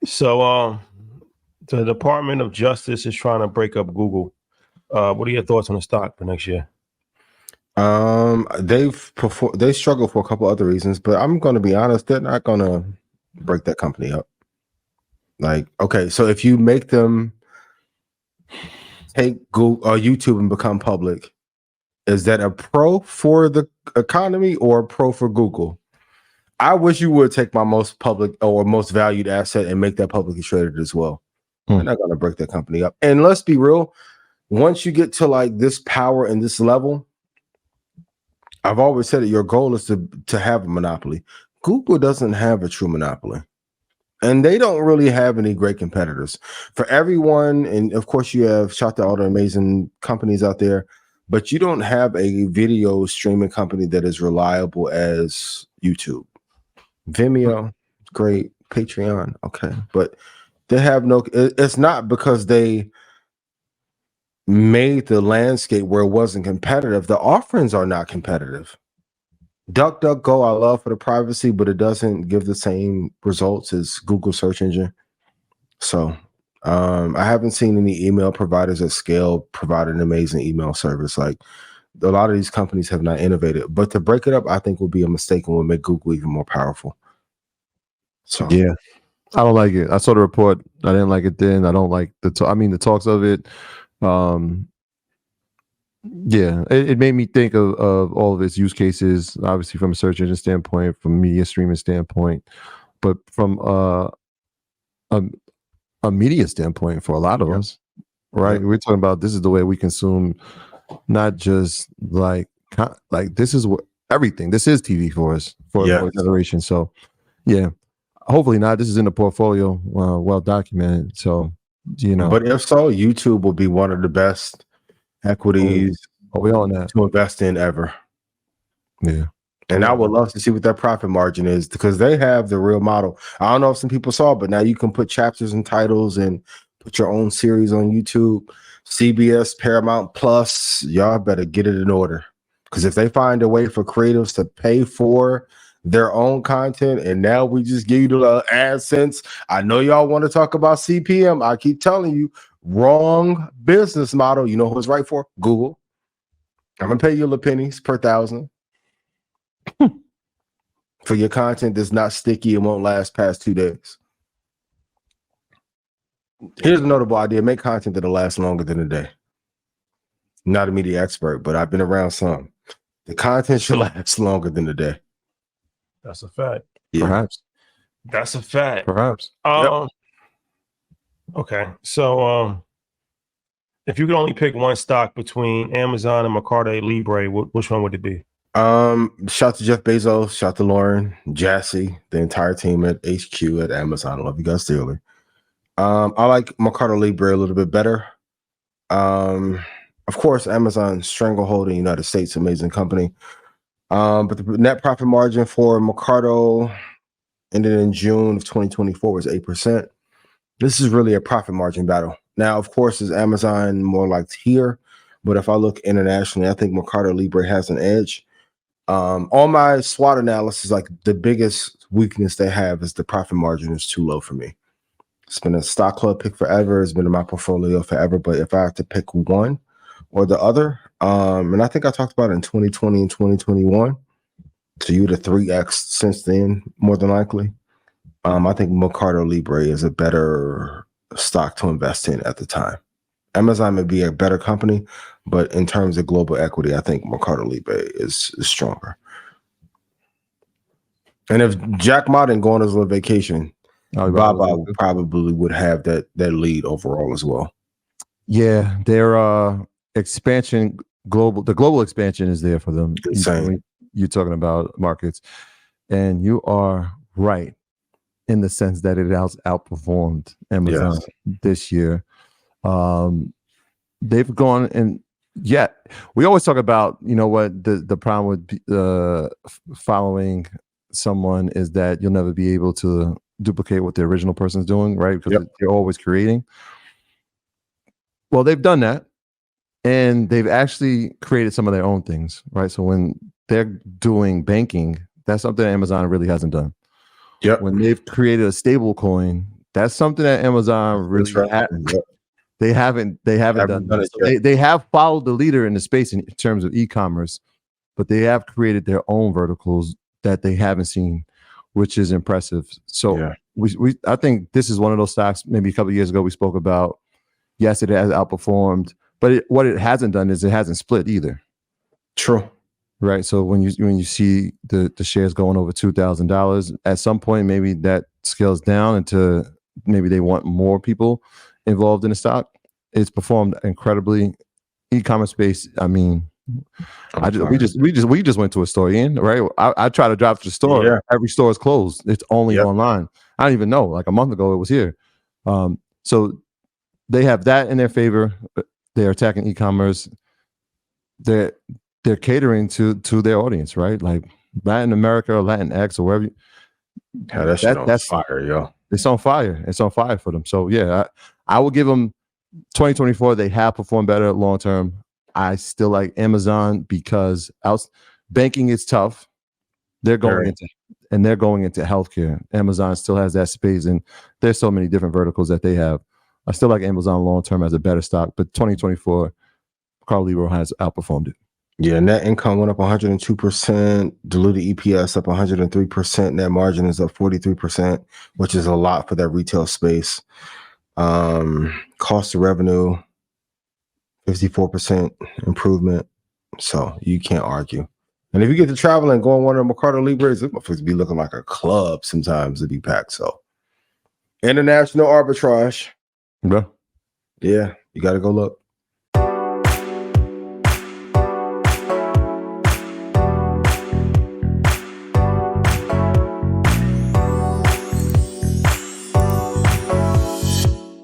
So, the Department of Justice is trying to break up Google. What are your thoughts on the stock for next year? They struggle for a couple other reasons, but I'm going to be honest, they're not going to break that company up. Like, okay, so if you make them take Google or YouTube and become public, is that a pro for the economy or a pro for Google? I wish you would take my most public or most valued asset and make that publicly traded as well. They're not going to break that company up. And let's be real, once you get to like this power and this level, I've always said that your goal is to have a monopoly. Google doesn't have a true monopoly. And they don't really have any great competitors. For everyone, and of course you have shout out all the amazing companies out there, but you don't have a video streaming company that is reliable as YouTube. Vimeo, great. Patreon, okay. But they have no, it's not because they made the landscape where it wasn't competitive. The offerings are not competitive. DuckDuckGo, I love for the privacy, but it doesn't give the same results as Google search engine. So I haven't seen any email providers at scale provide an amazing email service. Like a lot of these companies have not innovated, but to break it up, I think will be a mistake and will make Google even more powerful. So yeah, I don't like it. I saw the report. I didn't like it then. I don't like the talks of it. Yeah, it made me think of all of its use cases, obviously from a search engine standpoint, from a media streaming standpoint, but from a media standpoint for a lot of us, right? We're talking about this is the way we consume, not just like this is what everything. This is TV for us for a generation. So, yeah, hopefully not. This is in the portfolio, well documented. So, but if so, YouTube will be one of the best equities we all know to invest in ever. Yeah. And I would love to see what their profit margin is because they have the real model. I don't know if some people saw, but now you can put chapters and titles and put your own series on YouTube. CBS, Paramount Plus, y'all better get it in order. Because if they find a way for creatives to pay for their own content, and now we just give you the AdSense. I know y'all want to talk about CPM. I keep telling you, wrong business model. You know who it's right for? Google. I'm gonna pay you little pennies per thousand for your content that's not sticky and won't last past 2 days. Here's a notable idea: make content that'll last longer than a day. Not a media expert, but I've been around some. The content should last longer than a day. That's a fact. Yeah. Perhaps. That's a fact. Perhaps. Okay. So if you could only pick one stock between Amazon and Mercado Libre, which one would it be? Shout to Jeff Bezos, shout to Lauren, Jassy, the entire team at HQ at Amazon. I love you guys dearly. I like Mercado Libre a little bit better. Of course, Amazon stranglehold in the United States, amazing company. But the net profit margin for Mercado ended in June of 2024 was 8%. This is really a profit margin battle. Now, of course, is Amazon more like here? But if I look internationally, I think Mercado Libre has an edge. On my SWOT analysis, like the biggest weakness they have is the profit margin is too low for me. It's been a stock club pick forever. It's been in my portfolio forever. But if I have to pick one or the other, and I think I talked about it in 2020 and 2021, so you would have 3x since then, more than likely. I think Mercado Libre is a better stock to invest in at the time. Amazon may be a better company, but in terms of global equity, I think Mercado Libre is stronger. And if Jack Ma didn't go on his little vacation, Baba probably would have that lead overall as well. Yeah, their expansion, the global expansion is there for them. Insane. You're talking about markets, and you are right in the sense that it outperformed Amazon this year. They've gone and yet we always talk about, you know what, the problem with following someone is that you'll never be able to duplicate what the original person's doing, right? Because they're always creating. Well, they've done that, and they've actually created some of their own things, right? So when they're doing banking, that's something Amazon really hasn't done. Yep. When they've created a stable coin, That's something that Amazon really they haven't done it so they have followed the leader in the space in terms of e-commerce, but they have created their own verticals that they haven't seen, which is impressive. So I think this is one of those stocks. Maybe a couple of years ago we spoke about. Yes, it has outperformed, but what it hasn't done is it hasn't split either. True. Right. So when you see the shares going over $2,000, at some point maybe that scales down into maybe they want more people involved in the stock. It's performed incredibly. E-commerce space. I mean, we just went to a store, Ian. Right. I try to drive to the store. Yeah. Every store is closed. It's only online. I don't even know. Like a month ago, it was here. So they have that in their favor. They're attacking e-commerce. They're catering to their audience, right? Like Latin America or Latin X or wherever. That's fire, yo. It's on fire. It's on fire for them. So yeah, I will give them 2024. They have performed better long term. I still like Amazon because banking is tough. They're going into healthcare. Amazon still has that space, and there's so many different verticals that they have. I still like Amazon long term as a better stock, but 2024, Mercado Libre has outperformed it. Yeah, net income went up 102%, diluted EPS up 103%, net margin is up 43%, which is a lot for that retail space. Cost of revenue, 54% improvement. So you can't argue. And if you get to travel and go on one of the Mercado Libres, it must be looking like a club sometimes to be packed. So international arbitrage. Bro. Yeah, you got to go look.